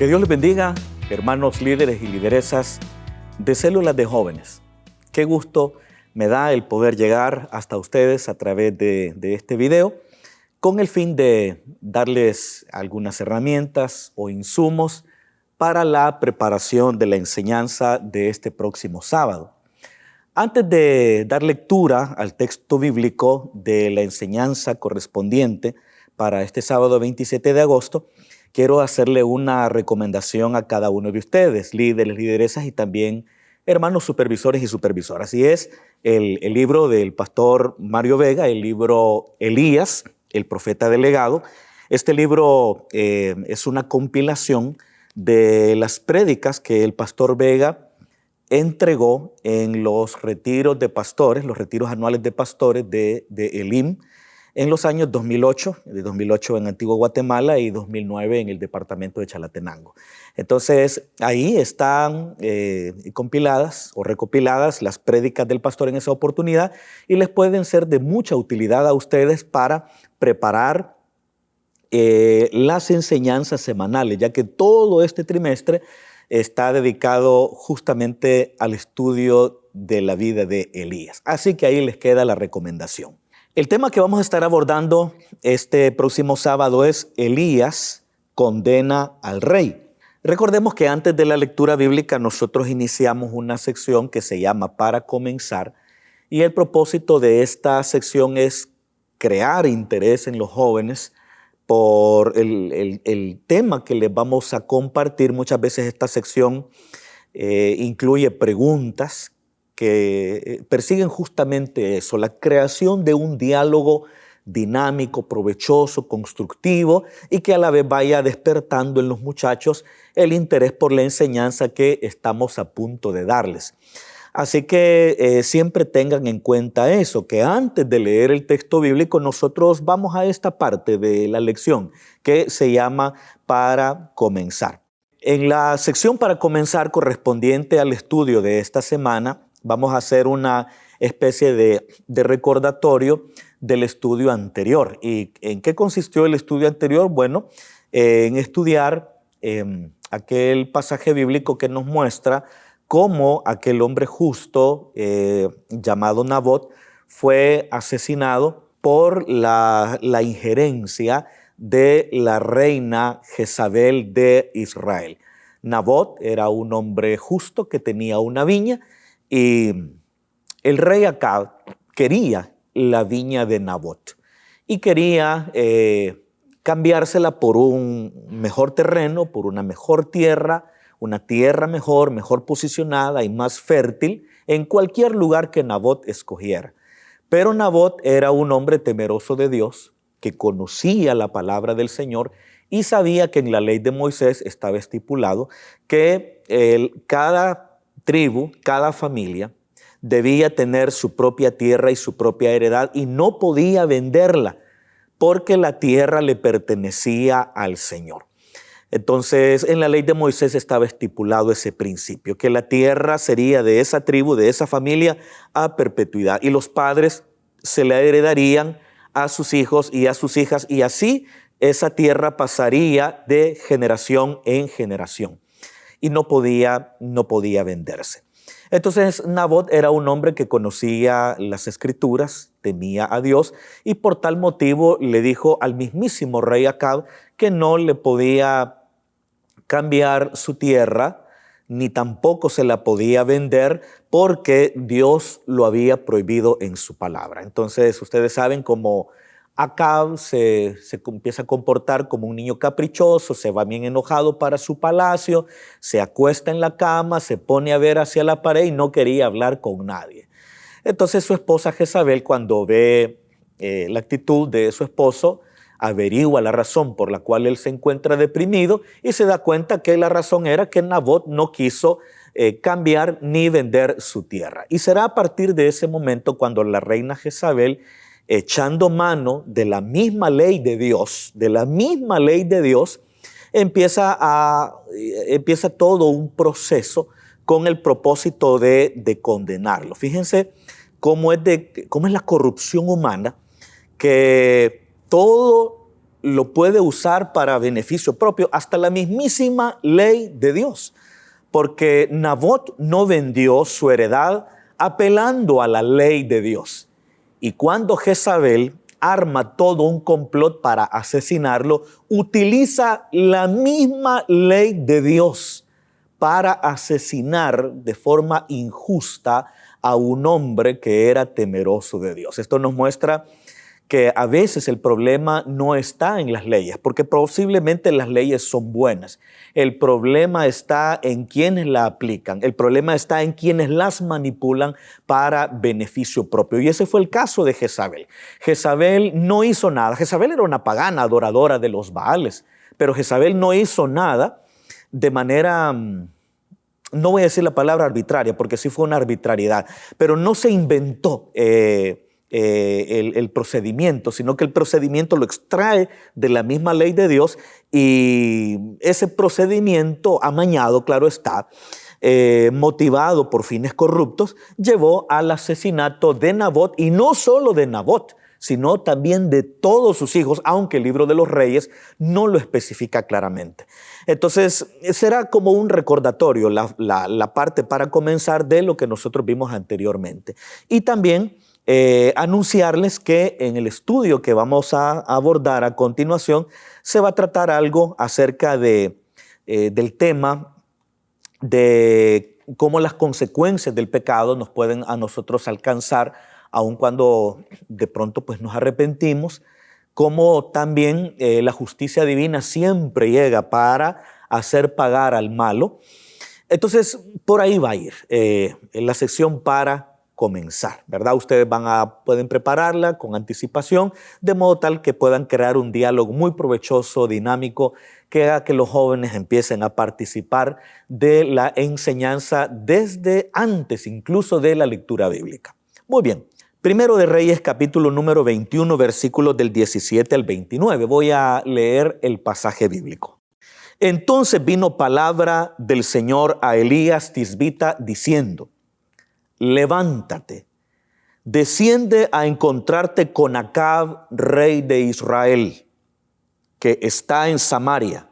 Que Dios les bendiga, hermanos líderes y lideresas de células de jóvenes. Qué gusto me da el poder llegar hasta ustedes a través de este video con el fin de darles algunas herramientas o insumos para la preparación de la enseñanza de este próximo sábado. Antes de dar lectura al texto bíblico de la enseñanza correspondiente para este sábado 27 de agosto, quiero hacerle una recomendación a cada uno de ustedes, líderes, lideresas y también hermanos supervisores y supervisoras. Y es el libro del pastor Mario Vega, el libro Elías, el profeta delegado. Este libro es una compilación de las prédicas que el pastor Vega entregó en los retiros de pastores, los retiros anuales de pastores de Elim, en los años 2008 en Antigua Guatemala y 2009 en el departamento de Chalatenango. Entonces, ahí están compiladas o recopiladas las prédicas del pastor en esa oportunidad y les pueden ser de mucha utilidad a ustedes para preparar las enseñanzas semanales, ya que todo este trimestre está dedicado justamente al estudio de la vida de Elías. Así que ahí les queda la recomendación. El tema que vamos a estar abordando este próximo sábado es Elías condena al rey. Recordemos que antes de la lectura bíblica nosotros iniciamos una sección que se llama Para Comenzar, y el propósito de esta sección es crear interés en los jóvenes por el tema que les vamos a compartir. Muchas veces esta sección incluye preguntas que persiguen justamente eso, la creación de un diálogo dinámico, provechoso, constructivo y que a la vez vaya despertando en los muchachos el interés por la enseñanza que estamos a punto de darles. Así que siempre tengan en cuenta eso, que antes de leer el texto bíblico nosotros vamos a esta parte de la lección que se llama Para Comenzar. En la sección Para Comenzar correspondiente al estudio de esta semana, vamos a hacer una especie de recordatorio del estudio anterior. ¿Y en qué consistió el estudio anterior? Bueno, en estudiar aquel pasaje bíblico que nos muestra cómo aquel hombre justo llamado Nabot fue asesinado por la injerencia de la reina Jezabel de Israel. Nabot era un hombre justo que tenía una viña y el rey Acab quería la viña de Nabot y quería cambiársela por un mejor terreno, por una mejor tierra, una tierra mejor posicionada y más fértil en cualquier lugar que Nabot escogiera. Pero Nabot era un hombre temeroso de Dios, que conocía la palabra del Señor y sabía que en la ley de Moisés estaba estipulado que cada tribu, cada familia, debía tener su propia tierra y su propia heredad y no podía venderla porque la tierra le pertenecía al Señor. Entonces, en la ley de Moisés estaba estipulado ese principio, que la tierra sería de esa tribu, de esa familia, a perpetuidad. Y los padres se la heredarían a sus hijos y a sus hijas, y así esa tierra pasaría de generación en generación. Y no podía venderse. Entonces, Nabot era un hombre que conocía las Escrituras, temía a Dios, y por tal motivo le dijo al mismísimo rey Acab que no le podía cambiar su tierra, ni tampoco se la podía vender porque Dios lo había prohibido en su palabra. Entonces, ustedes saben cómo Acab se empieza a comportar como un niño caprichoso, se va bien enojado para su palacio, se acuesta en la cama, se pone a ver hacia la pared y no quería hablar con nadie. Entonces su esposa Jezabel, cuando ve la actitud de su esposo, averigua la razón por la cual él se encuentra deprimido y se da cuenta que la razón era que Nabot no quiso cambiar ni vender su tierra. Y será a partir de ese momento cuando la reina Jezabel, echando mano de la misma ley de Dios, empieza todo un proceso con el propósito de condenarlo. Fíjense cómo es la corrupción humana, que todo lo puede usar para beneficio propio, hasta la mismísima ley de Dios. Porque Nabot no vendió su heredad apelando a la ley de Dios. Y cuando Jezabel arma todo un complot para asesinarlo, utiliza la misma ley de Dios para asesinar de forma injusta a un hombre que era temeroso de Dios. Esto nos muestra que a veces el problema no está en las leyes, porque posiblemente las leyes son buenas. El problema está en quienes la aplican. El problema está en quienes las manipulan para beneficio propio. Y ese fue el caso de Jezabel. Jezabel no hizo nada. Jezabel era una pagana adoradora de los Baales, pero Jezabel no hizo nada de manera, no voy a decir la palabra arbitraria, porque sí fue una arbitrariedad, pero no se inventó el procedimiento, sino que el procedimiento lo extrae de la misma ley de Dios, y ese procedimiento amañado, claro está, motivado por fines corruptos, llevó al asesinato de Nabot, y no solo de Nabot, sino también de todos sus hijos, aunque el libro de los Reyes no lo especifica claramente. Entonces, será como un recordatorio la parte para comenzar de lo que nosotros vimos anteriormente. Y también anunciarles que en el estudio que vamos a abordar a continuación se va a tratar algo acerca del tema de cómo las consecuencias del pecado nos pueden a nosotros alcanzar, aun cuando de pronto pues nos arrepentimos, como también la justicia divina siempre llega para hacer pagar al malo. Entonces, por ahí va a ir en la sección para comenzar, ¿verdad? Ustedes pueden prepararla con anticipación, de modo tal que puedan crear un diálogo muy provechoso, dinámico, que haga que los jóvenes empiecen a participar de la enseñanza desde antes, incluso de la lectura bíblica. Muy bien. Primero de Reyes, capítulo número 21, versículos del 17 al 29. Voy a leer el pasaje bíblico. Entonces vino palabra del Señor a Elías Tisbita diciendo: levántate, desciende a encontrarte con Acab, rey de Israel, que está en Samaria.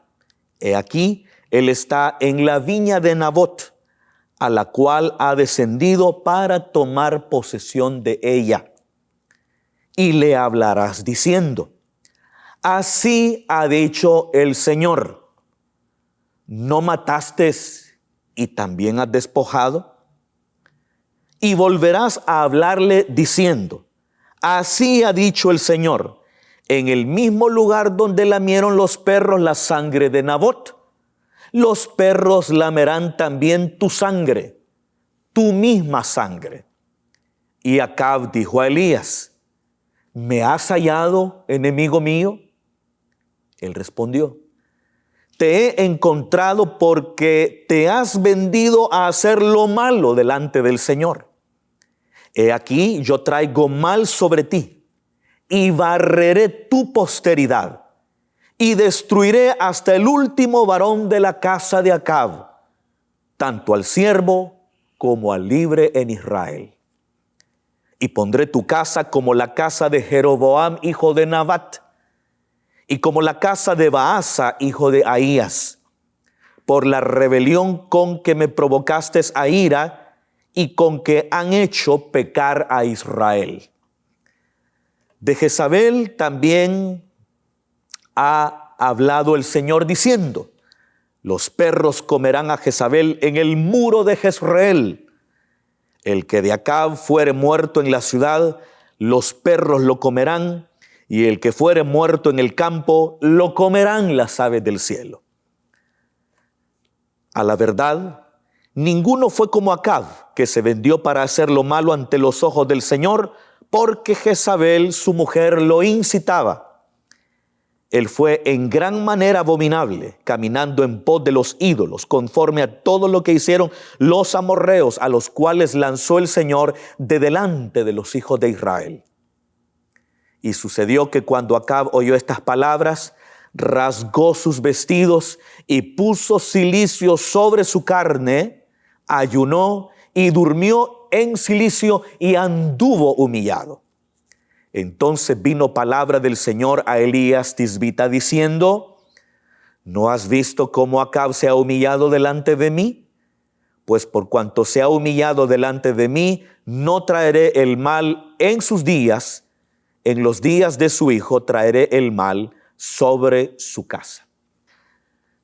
He aquí, él está en la viña de Nabot, a la cual ha descendido para tomar posesión de ella. Y le hablarás diciendo: así ha dicho el Señor, ¿no mataste y también has despojado? Y volverás a hablarle diciendo: así ha dicho el Señor, en el mismo lugar donde lamieron los perros la sangre de Nabot, los perros lamerán también tu sangre, tu misma sangre. Y Acab dijo a Elías: ¿me has hallado, enemigo mío? Él respondió: te he encontrado porque te has vendido a hacer lo malo delante del Señor. He aquí, yo traigo mal sobre ti, y barreré tu posteridad, y destruiré hasta el último varón de la casa de Acab, tanto al siervo como al libre en Israel. Y pondré tu casa como la casa de Jeroboam, hijo de Nabat, y como la casa de Baasa, hijo de Ahías, por la rebelión con que me provocaste a ira y con que han hecho pecar a Israel. De Jezabel también ha hablado el Señor diciendo: los perros comerán a Jezabel en el muro de Jezreel. El que de Acab fuere muerto en la ciudad, los perros lo comerán, y el que fuere muerto en el campo, lo comerán las aves del cielo. A la verdad, ninguno fue como Acab, que se vendió para hacer lo malo ante los ojos del Señor, porque Jezabel, su mujer, lo incitaba. Él fue en gran manera abominable, caminando en pos de los ídolos, conforme a todo lo que hicieron los amorreos, a los cuales lanzó el Señor de delante de los hijos de Israel. Y sucedió que cuando Acab oyó estas palabras, rasgó sus vestidos y puso cilicio sobre su carne, ayunó y durmió en cilicio y anduvo humillado. Entonces vino palabra del Señor a Elías Tisbita diciendo: ¿no has visto cómo Acab se ha humillado delante de mí? Pues por cuanto se ha humillado delante de mí, no traeré el mal en sus días. En los días de su hijo traeré el mal sobre su casa.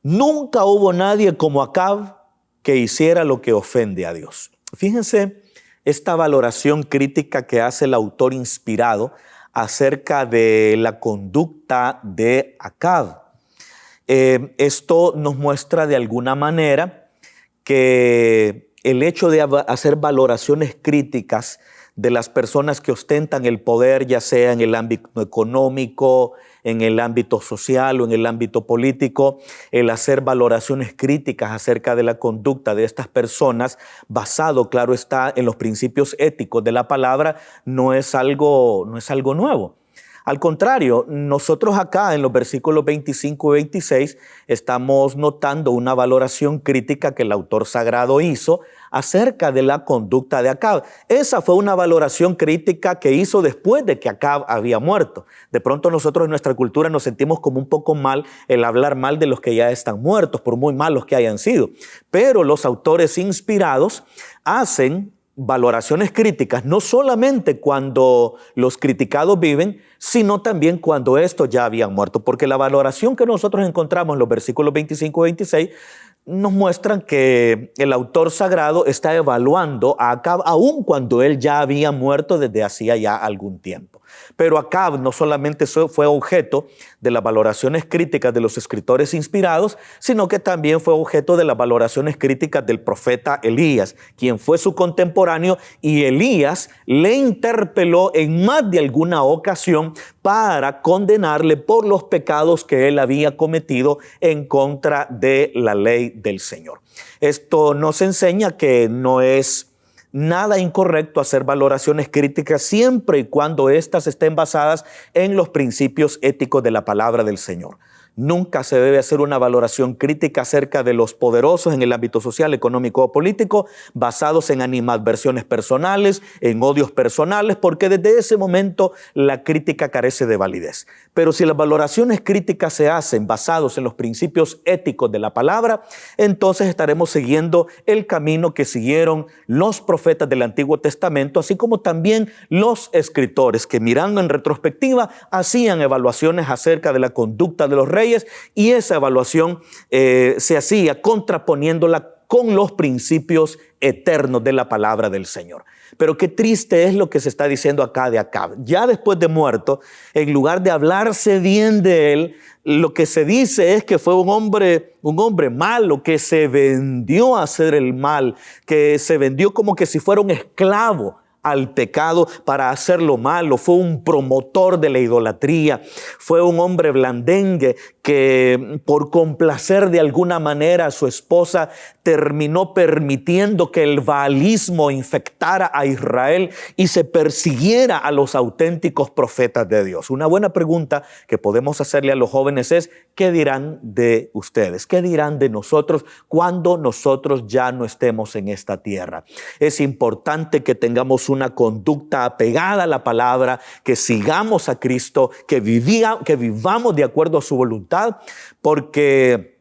Nunca hubo nadie como Acab que hiciera lo que ofende a Dios. Fíjense esta valoración crítica que hace el autor inspirado acerca de la conducta de Acab. Esto nos muestra de alguna manera que el hecho de hacer valoraciones críticas de las personas que ostentan el poder, ya sea en el ámbito económico, en el ámbito social o en el ámbito político, el hacer valoraciones críticas acerca de la conducta de estas personas, basado, claro está, en los principios éticos de la palabra, no es algo nuevo. Al contrario, nosotros acá en los versículos 25 y 26 estamos notando una valoración crítica que el autor sagrado hizo acerca de la conducta de Acab. Esa fue una valoración crítica que hizo después de que Acab había muerto. De pronto nosotros en nuestra cultura nos sentimos como un poco mal el hablar mal de los que ya están muertos, por muy malos que hayan sido. Pero los autores inspirados hacen valoraciones críticas, no solamente cuando los criticados viven, sino también cuando estos ya habían muerto, porque la valoración que nosotros encontramos en los versículos 25 y 26 nos muestran que el autor sagrado está evaluando a Acab aun cuando él ya había muerto desde hacía ya algún tiempo. Pero Acab no solamente fue objeto de las valoraciones críticas de los escritores inspirados, sino que también fue objeto de las valoraciones críticas del profeta Elías, quien fue su contemporáneo, y Elías le interpeló en más de alguna ocasión para condenarle por los pecados que él había cometido en contra de la ley del Señor. Esto nos enseña que no es nada incorrecto hacer valoraciones críticas siempre y cuando éstas estén basadas en los principios éticos de la palabra del Señor. Nunca se debe hacer una valoración crítica acerca de los poderosos en el ámbito social, económico o político, basados en animadversiones personales, en odios personales, porque desde ese momento la crítica carece de validez. Pero si las valoraciones críticas se hacen basados en los principios éticos de la palabra, entonces estaremos siguiendo el camino que siguieron los profetas del Antiguo Testamento, así como también los escritores que, mirando en retrospectiva, hacían evaluaciones acerca de la conducta de los reyes, y esa evaluación se hacía contraponiéndola con los principios eternos de la palabra del Señor. Pero qué triste es lo que se está diciendo acá de Acab. Ya después de muerto, en lugar de hablarse bien de él, lo que se dice es que fue un hombre malo, que se vendió a hacer el mal, que se vendió como que si fuera un esclavo al pecado para hacer lo malo. Fue un promotor de la idolatría, fue un hombre blandengue que por complacer de alguna manera a su esposa terminó permitiendo que el baalismo infectara a Israel y se persiguiera a los auténticos profetas de Dios. Una buena pregunta que podemos hacerle a los jóvenes es: ¿qué dirán de ustedes? ¿Qué dirán de nosotros cuando nosotros ya no estemos en esta tierra? Es importante que tengamos una conducta apegada a la palabra, que sigamos a Cristo, que vivamos de acuerdo a su voluntad, porque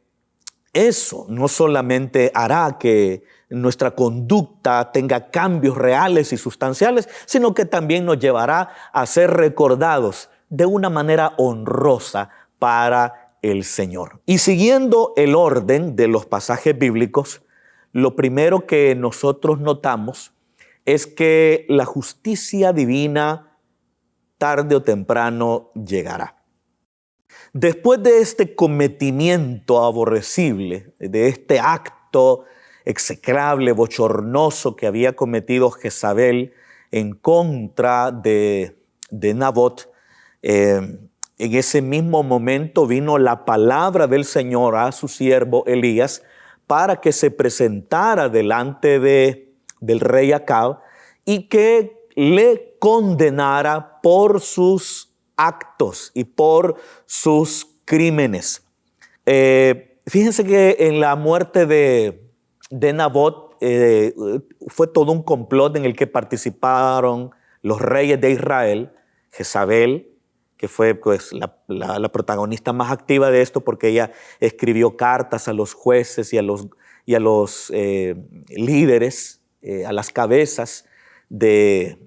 eso no solamente hará que nuestra conducta tenga cambios reales y sustanciales, sino que también nos llevará a ser recordados de una manera honrosa para el Señor. Y siguiendo el orden de los pasajes bíblicos, lo primero que nosotros notamos es que la justicia divina tarde o temprano llegará. Después de este cometimiento aborrecible, de este acto execrable, bochornoso que había cometido Jezabel en contra de Nabot, en ese mismo momento vino la palabra del Señor a su siervo Elías para que se presentara delante del rey Acab y que le condenara por sus actos y por sus crímenes. Fíjense que en la muerte de Nabot fue todo un complot en el que participaron los reyes de Israel. Jezabel, que fue pues, la protagonista más activa de esto, porque ella escribió cartas a los jueces y a los líderes, a las cabezas de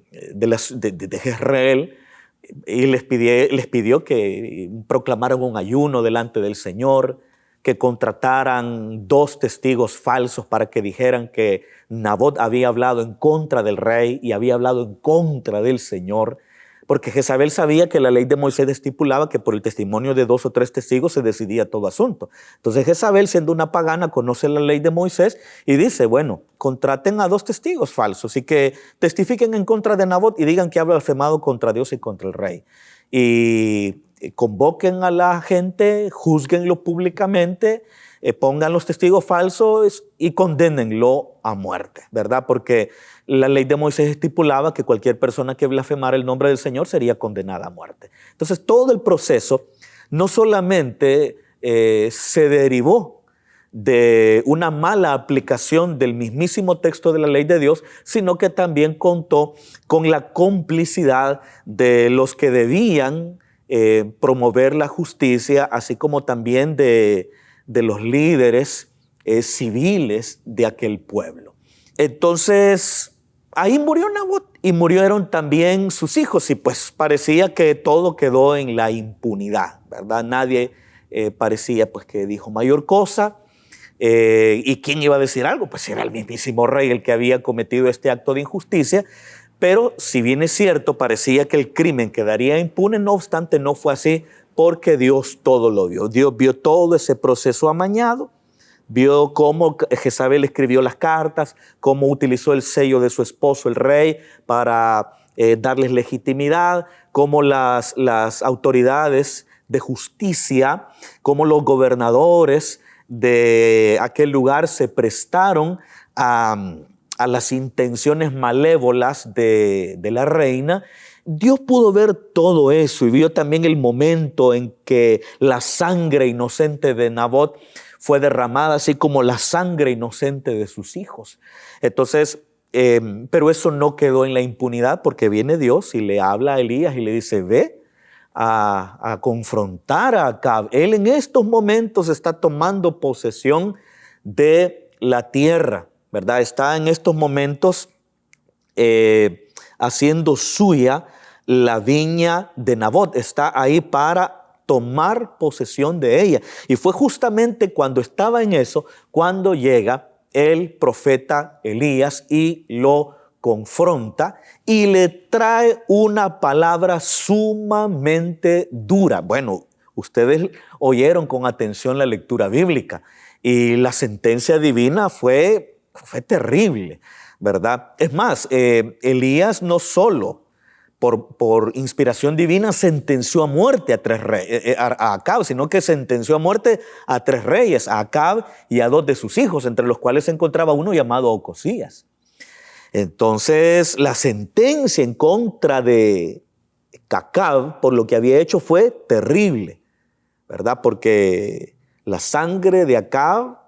Jezreel, y les pidió que proclamaran un ayuno delante del Señor, que contrataran 2 testigos falsos para que dijeran que Nabot había hablado en contra del rey y había hablado en contra del Señor, porque Jezabel sabía que la ley de Moisés estipulaba que por el testimonio de 2 o 3 testigos se decidía todo asunto. Entonces Jezabel, siendo una pagana, conoce la ley de Moisés y dice, bueno, contraten a 2 testigos falsos y que testifiquen en contra de Nabot y digan que ha blasfemado contra Dios y contra el rey. Y convoquen a la gente, júzguenlo públicamente, pongan los testigos falsos y condénenlo a muerte, ¿verdad? Porque la ley de Moisés estipulaba que cualquier persona que blasfemara el nombre del Señor sería condenada a muerte. Entonces, todo el proceso no solamente se derivó de una mala aplicación del mismísimo texto de la ley de Dios, sino que también contó con la complicidad de los que debían promover la justicia, así como también de los líderes civiles de aquel pueblo. Entonces, ahí murió Nabot y murieron también sus hijos y pues parecía que todo quedó en la impunidad, ¿verdad? Nadie parecía pues que dijo mayor cosa. ¿Y quién iba a decir algo? Pues era el mismísimo rey el que había cometido este acto de injusticia. Pero si bien es cierto, parecía que el crimen quedaría impune, no obstante no fue así, porque Dios todo lo vio. Dios vio todo ese proceso amañado, vio cómo Jezabel escribió las cartas, cómo utilizó el sello de su esposo, el rey, para darles legitimidad, cómo las autoridades de justicia, cómo los gobernadores de aquel lugar se prestaron a las intenciones malévolas de la reina. Dios pudo ver todo eso y vio también el momento en que la sangre inocente de Nabot fue derramada, así como la sangre inocente de sus hijos. Entonces, pero eso no quedó en la impunidad, porque viene Dios y le habla a Elías y le dice, ve a confrontar a Acab. Él en estos momentos está tomando posesión de la tierra, ¿verdad? Está en estos momentos haciendo suya la viña de Nabot. Está ahí para tomar posesión de ella. Y fue justamente cuando estaba en eso, cuando llega el profeta Elías y lo confronta y le trae una palabra sumamente dura. Bueno, ustedes oyeron con atención la lectura bíblica y la sentencia divina fue terrible, ¿verdad? Es más, Elías no solo por inspiración divina sentenció a muerte a 3 reyes, a Acab, sino que sentenció a muerte a 3 reyes, a Acab y a 2 de sus hijos, entre los cuales se encontraba uno llamado Ocosías. Entonces, la sentencia en contra de Acab por lo que había hecho fue terrible, ¿verdad? Porque la sangre de Acab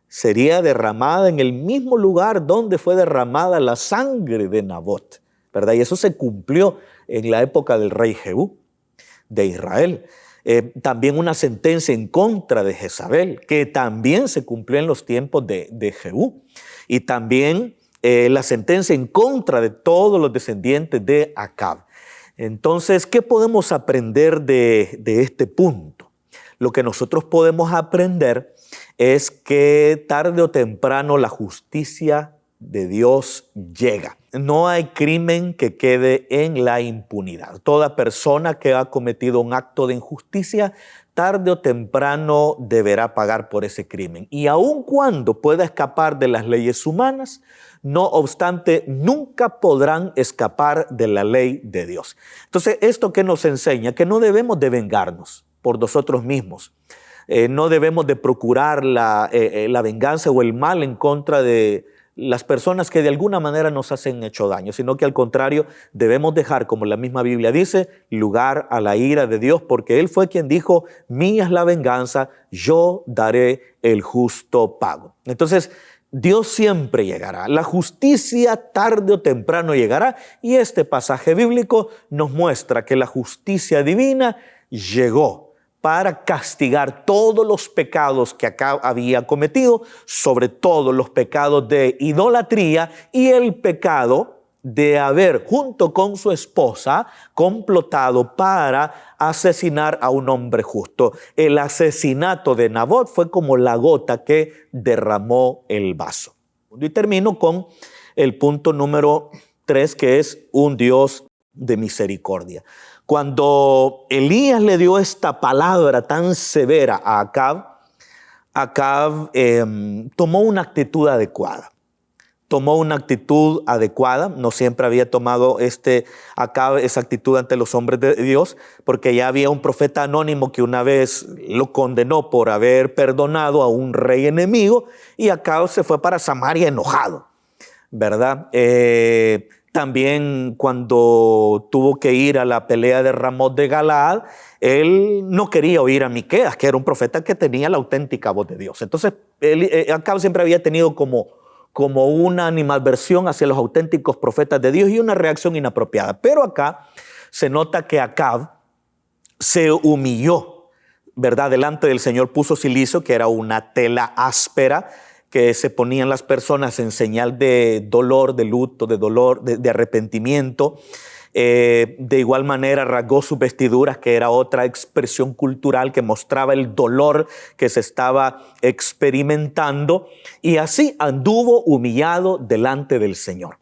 sería derramada en el mismo lugar donde fue derramada la sangre de Nabot, ¿verdad? Y eso se cumplió en la época del rey Jehú de Israel. También una sentencia en contra de Jezabel, que también se cumplió en los tiempos de Jehú. Y también la sentencia en contra de todos los descendientes de Acab. Entonces, ¿qué podemos aprender de este punto? Lo que nosotros podemos aprender es que tarde o temprano la justicia de Dios llega. No hay crimen que quede en la impunidad. Toda persona que ha cometido un acto de injusticia, tarde o temprano deberá pagar por ese crimen. Y aun cuando pueda escapar de las leyes humanas, no obstante, nunca podrán escapar de la ley de Dios. Entonces, ¿esto qué nos enseña? Que no debemos de vengarnos por nosotros mismos. No debemos de procurar la venganza o el mal en contra de las personas que de alguna manera nos hacen hecho daño, sino que al contrario debemos dejar, como la misma Biblia dice, lugar a la ira de Dios, porque Él fue quien dijo, mía es la venganza, yo daré el justo pago. Entonces, Dios siempre llegará. La justicia tarde o temprano llegará. Y este pasaje bíblico nos muestra que la justicia divina llegó para castigar todos los pecados que Acab había cometido, sobre todo los pecados de idolatría y el pecado de haber, junto con su esposa, complotado para asesinar a un hombre justo. El asesinato de Nabot fue como la gota que derramó el vaso. Y termino con el punto número 3, que es un Dios de misericordia. Cuando Elías le dio esta palabra tan severa a Acab tomó una actitud adecuada. No siempre había tomado Acab esa actitud ante los hombres de Dios, porque ya había un profeta anónimo que una vez lo condenó por haber perdonado a un rey enemigo, y Acab se fue para Samaria enojado, ¿verdad? También cuando tuvo que ir a la pelea de Ramot de Galaad, él no quería oír a Miqueas, que era un profeta que tenía la auténtica voz de Dios. Entonces, Acab siempre había tenido como una animadversión hacia los auténticos profetas de Dios y una reacción inapropiada. Pero acá se nota que Acab se humilló, ¿verdad? Delante del Señor puso cilicio, que era una tela áspera que se ponían las personas en señal de dolor, de luto, de arrepentimiento. De igual manera rasgó sus vestiduras, que era otra expresión cultural que mostraba el dolor que se estaba experimentando, y así anduvo humillado delante del Señor.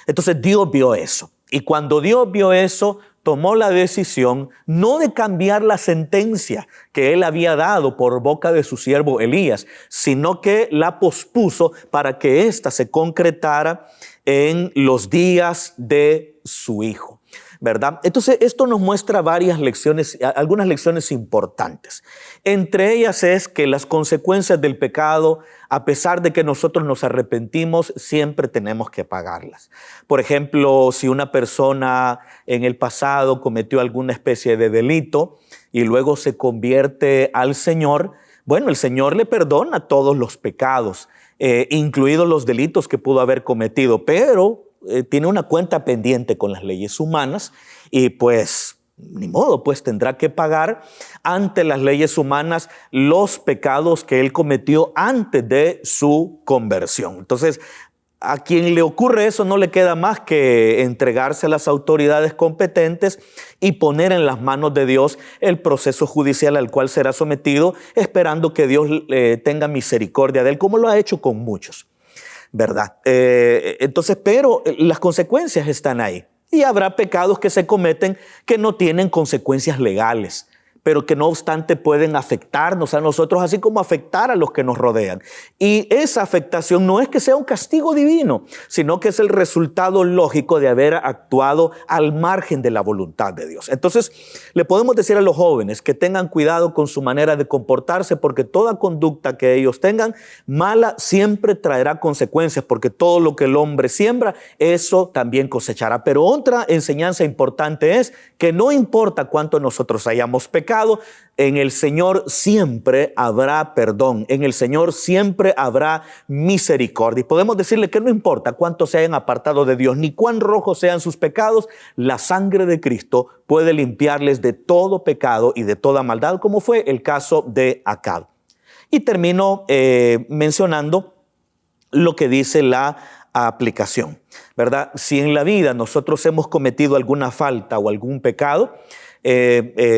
Entonces Dios vio eso, y cuando Dios vio eso, tomó la decisión no de cambiar la sentencia que él había dado por boca de su siervo Elías, sino que la pospuso para que ésta se concretara en los días de su hijo, ¿verdad? Entonces esto nos muestra varias lecciones, algunas lecciones importantes. Entre ellas es que las consecuencias del pecado, a pesar de que nosotros nos arrepentimos, siempre tenemos que pagarlas. Por ejemplo, si una persona en el pasado cometió alguna especie de delito y luego se convierte al Señor, bueno, el Señor le perdona todos los pecados, incluidos los delitos que pudo haber cometido, pero tiene una cuenta pendiente con las leyes humanas y pues ni modo, pues tendrá que pagar ante las leyes humanas los pecados que él cometió antes de su conversión. Entonces, a quien le ocurre eso no le queda más que entregarse a las autoridades competentes y poner en las manos de Dios el proceso judicial al cual será sometido, esperando que Dios tenga misericordia de él, como lo ha hecho con muchos, ¿verdad? Entonces, pero las consecuencias están ahí. Y habrá pecados que se cometen que no tienen consecuencias legales, pero que no obstante pueden afectarnos a nosotros, así como afectar a los que nos rodean. Y esa afectación no es que sea un castigo divino, sino que es el resultado lógico de haber actuado al margen de la voluntad de Dios. Entonces, le podemos decir a los jóvenes que tengan cuidado con su manera de comportarse, porque toda conducta que ellos tengan mala siempre traerá consecuencias, porque todo lo que el hombre siembra, eso también cosechará. Pero otra enseñanza importante es que no importa cuánto nosotros hayamos pecado, en el Señor siempre habrá perdón, en el Señor siempre habrá misericordia. Y podemos decirle que no importa cuánto se hayan apartado de Dios, ni cuán rojos sean sus pecados, la sangre de Cristo puede limpiarles de todo pecado y de toda maldad, como fue el caso de Acab. Y termino mencionando lo que dice la aplicación, ¿verdad? Si en la vida nosotros hemos cometido alguna falta o algún pecado,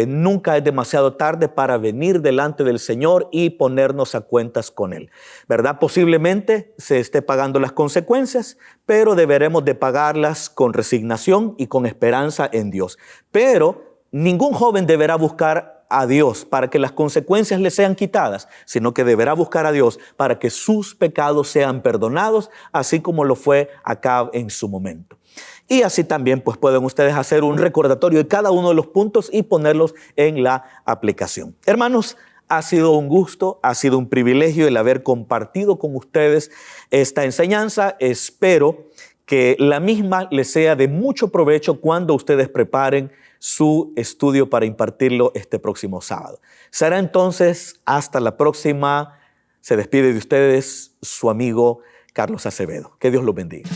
nunca es demasiado tarde para venir delante del Señor y ponernos a cuentas con Él, ¿verdad? Posiblemente se esté pagando las consecuencias, pero deberemos de pagarlas con resignación y con esperanza en Dios. Pero ningún joven deberá buscar a Dios para que las consecuencias le sean quitadas, sino que deberá buscar a Dios para que sus pecados sean perdonados, así como lo fue Acab en su momento. Y así también pues pueden ustedes hacer un recordatorio de cada uno de los puntos y ponerlos en la aplicación. Hermanos, ha sido un gusto, ha sido un privilegio el haber compartido con ustedes esta enseñanza. Espero que la misma les sea de mucho provecho cuando ustedes preparen su estudio para impartirlo este próximo sábado. Será entonces hasta la próxima. Se despide de ustedes su amigo Carlos Acevedo. Que Dios los bendiga.